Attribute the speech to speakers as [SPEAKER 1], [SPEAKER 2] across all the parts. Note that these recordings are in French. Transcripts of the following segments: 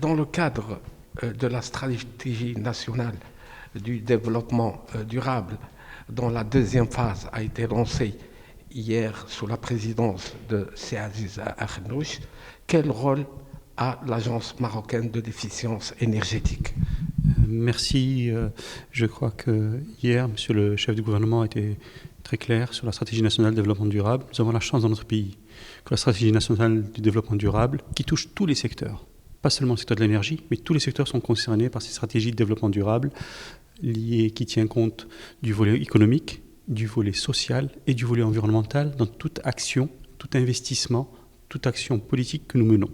[SPEAKER 1] Dans le cadre de la stratégie nationale du développement durable, dont la deuxième phase a été lancée hier sous la présidence de Seaziz Akhnouch, quel rôle a l'Agence marocaine de l'efficience énergétique?
[SPEAKER 2] Merci. Je crois que hier, Monsieur le chef du gouvernement a été très clair sur la stratégie nationale de développement durable. Nous avons la chance dans notre pays que la stratégie nationale du développement durable, qui touche tous les secteurs, pas seulement le secteur de l'énergie, mais tous les secteurs sont concernés par ces stratégies de développement durable qui tient compte du volet économique, du volet social et du volet environnemental dans toute action, tout investissement, toute action politique que nous menons.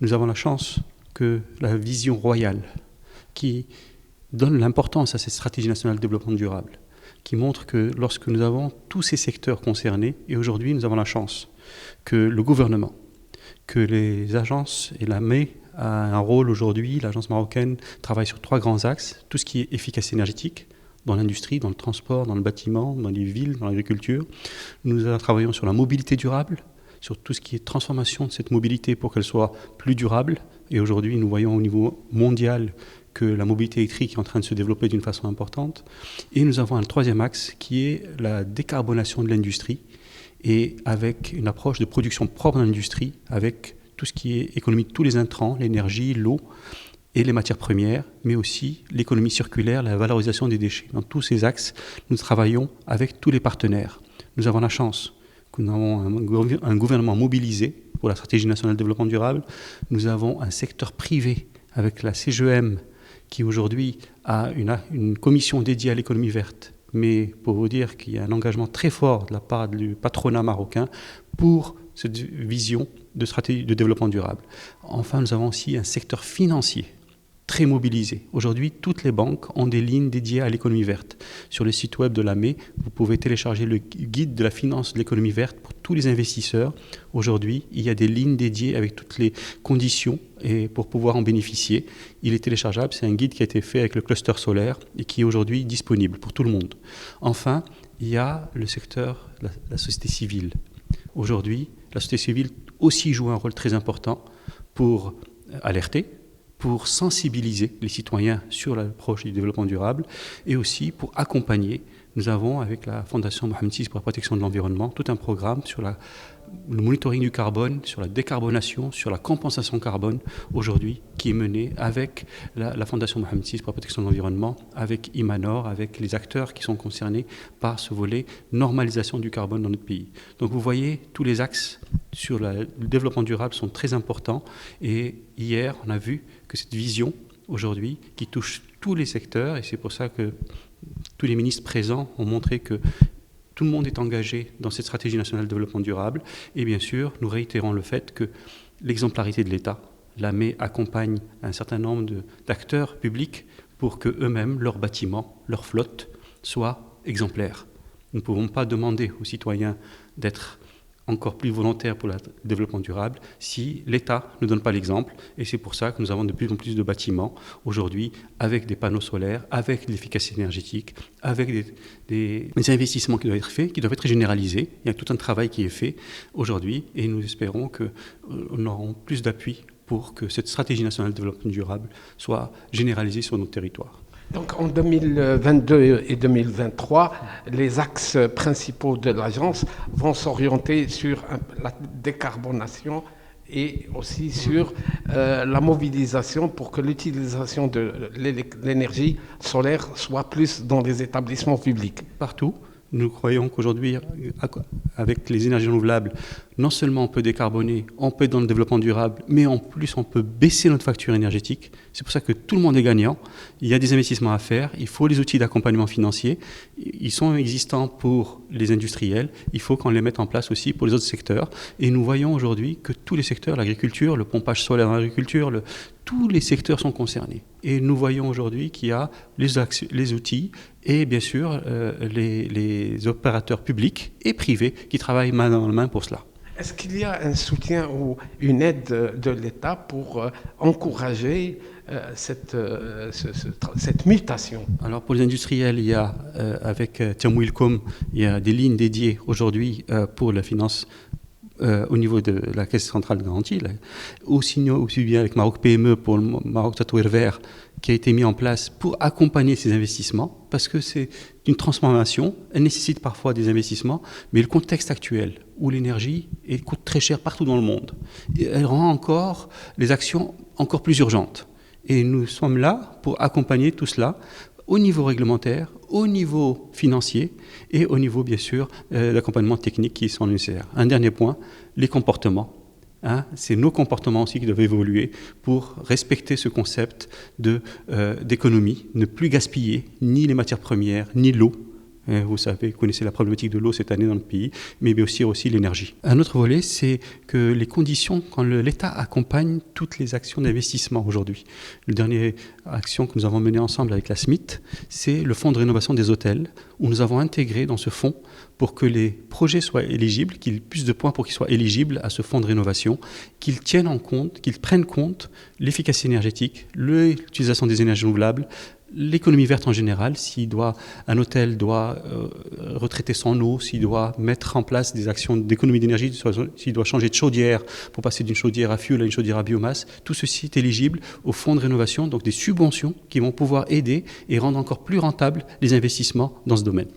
[SPEAKER 2] Nous avons la chance que la vision royale qui donne l'importance à cette stratégie nationale de développement durable, qui montre que lorsque nous avons tous ces secteurs concernés, et aujourd'hui nous avons la chance que le gouvernement, que les agences et la ME a un rôle aujourd'hui, l'agence marocaine travaille sur 3 grands axes, tout ce qui est efficacité énergétique, dans l'industrie, dans le transport, dans le bâtiment, dans les villes, dans l'agriculture. Nous travaillons sur la mobilité durable, sur tout ce qui est transformation de cette mobilité pour qu'elle soit plus durable. Et aujourd'hui, nous voyons au niveau mondial que la mobilité électrique est en train de se développer d'une façon importante. Et nous avons un 3e axe qui est la décarbonation de l'industrie et avec une approche de production propre dans l'industrie, avec tout ce qui est économie de tous les intrants, l'énergie, l'eau et les matières premières, mais aussi l'économie circulaire, la valorisation des déchets. Dans tous ces axes, nous travaillons avec tous les partenaires. Nous avons la chance que nous avons un gouvernement mobilisé pour la stratégie nationale de développement durable. Nous avons un secteur privé avec la CGEM qui aujourd'hui a une commission dédiée à l'économie verte. Mais pour vous dire qu'il y a un engagement très fort de la part du patronat marocain pour cette vision de stratégie de développement durable. Enfin, nous avons aussi un secteur financier très mobilisé. Aujourd'hui, toutes les banques ont des lignes dédiées à l'économie verte. Sur le site web de l'AME, vous pouvez télécharger le guide de la finance de l'économie verte pour tous les investisseurs. Aujourd'hui, il y a des lignes dédiées avec toutes les conditions et pour pouvoir en bénéficier. Il est téléchargeable, c'est un guide qui a été fait avec le cluster solaire et qui est aujourd'hui disponible pour tout le monde. Enfin, il y a le secteur, la société civile. Aujourd'hui, la société civile aussi joue un rôle très important pour alerter, pour sensibiliser les citoyens sur l'approche du développement durable et aussi pour accompagner. Nous avons, avec la Fondation Mohamed VI pour la protection de l'environnement, tout un programme sur le monitoring du carbone, sur la décarbonation, sur la compensation carbone, aujourd'hui, qui est mené avec la Fondation Mohamed VI pour la protection de l'environnement, avec Imanor, avec les acteurs qui sont concernés par ce volet normalisation du carbone dans notre pays. Donc vous voyez, tous les axes sur le développement durable sont très importants et hier, on a vu que cette vision, aujourd'hui, qui touche tous les secteurs, et c'est pour ça que tous les ministres présents ont montré que tout le monde est engagé dans cette stratégie nationale de développement durable. Et bien sûr, nous réitérons le fait que l'exemplarité de l'État, l'AME accompagne un certain nombre d'acteurs publics pour que eux-mêmes, leurs bâtiments, leurs flottes soient exemplaires. Nous ne pouvons pas demander aux citoyens d'être encore plus volontaires pour le développement durable si l'État ne donne pas l'exemple. Et c'est pour ça que nous avons de plus en plus de bâtiments aujourd'hui avec des panneaux solaires, avec de l'efficacité énergétique, avec des investissements qui doivent être faits, qui doivent être généralisés. Il y a tout un travail qui est fait aujourd'hui et nous espérons qu'on aura plus d'appui pour que cette stratégie nationale de développement durable soit généralisée sur notre territoire.
[SPEAKER 1] Donc en 2022 et 2023, les axes principaux de l'agence vont s'orienter sur la décarbonation et aussi sur la mobilisation pour que l'utilisation de l'énergie solaire soit plus dans les établissements publics.
[SPEAKER 2] Partout. Nous croyons qu'aujourd'hui, avec les énergies renouvelables, non seulement on peut décarboner, on peut être dans le développement durable, mais en plus on peut baisser notre facture énergétique. C'est pour ça que tout le monde est gagnant. Il y a des investissements à faire, il faut les outils d'accompagnement financier. Ils sont existants pour les industriels, il faut qu'on les mette en place aussi pour les autres secteurs. Et nous voyons aujourd'hui que tous les secteurs, l'agriculture, le pompage solaire dans l'agriculture, tous les secteurs sont concernés. Et nous voyons aujourd'hui qu'il y a les outils et bien sûr les opérateurs publics et privés qui travaillent main dans la main pour cela.
[SPEAKER 1] Est-ce qu'il y a un soutien ou une aide de l'État pour encourager cette mutation?
[SPEAKER 2] Alors pour les industriels, il y a avec Tiamouilcom, il y a des lignes dédiées aujourd'hui pour la finance au niveau de la Caisse centrale de garantie, là, aussi bien avec Maroc PME pour le Maroc Tatouer Vert, qui a été mis en place pour accompagner ces investissements, parce que c'est une transformation, elle nécessite parfois des investissements, mais le contexte actuel, où l'énergie coûte très cher partout dans le monde, elle rend encore les actions encore plus urgentes. Et nous sommes là pour accompagner tout cela au niveau réglementaire, au niveau financier et au niveau, bien sûr, d'accompagnement technique qui sont nécessaires. Un dernier point, les comportements. C'est nos comportements aussi qui doivent évoluer pour respecter ce concept d'économie, ne plus gaspiller ni les matières premières, ni l'eau. Vous savez, vous connaissez la problématique de l'eau cette année dans le pays, mais aussi l'énergie. Un autre volet, c'est que les conditions, quand l'État accompagne toutes les actions d'investissement aujourd'hui. La dernière action que nous avons menée ensemble avec la SMIT, c'est le fonds de rénovation des hôtels, où nous avons intégré dans ce fonds pour que les projets soient éligibles, qu'ils aient plus de points pour qu'ils soient éligibles à ce fonds de rénovation, qu'ils tiennent en compte, qu'ils prennent compte l'efficacité énergétique, l'utilisation des énergies renouvelables, l'économie verte en général, si un hôtel doit retraiter son eau, s'il doit mettre en place des actions d'économie d'énergie, s'il doit changer de chaudière pour passer d'une chaudière à fioul à une chaudière à biomasse, tout ceci est éligible au fonds de rénovation, donc des subventions qui vont pouvoir aider et rendre encore plus rentables les investissements dans ce domaine.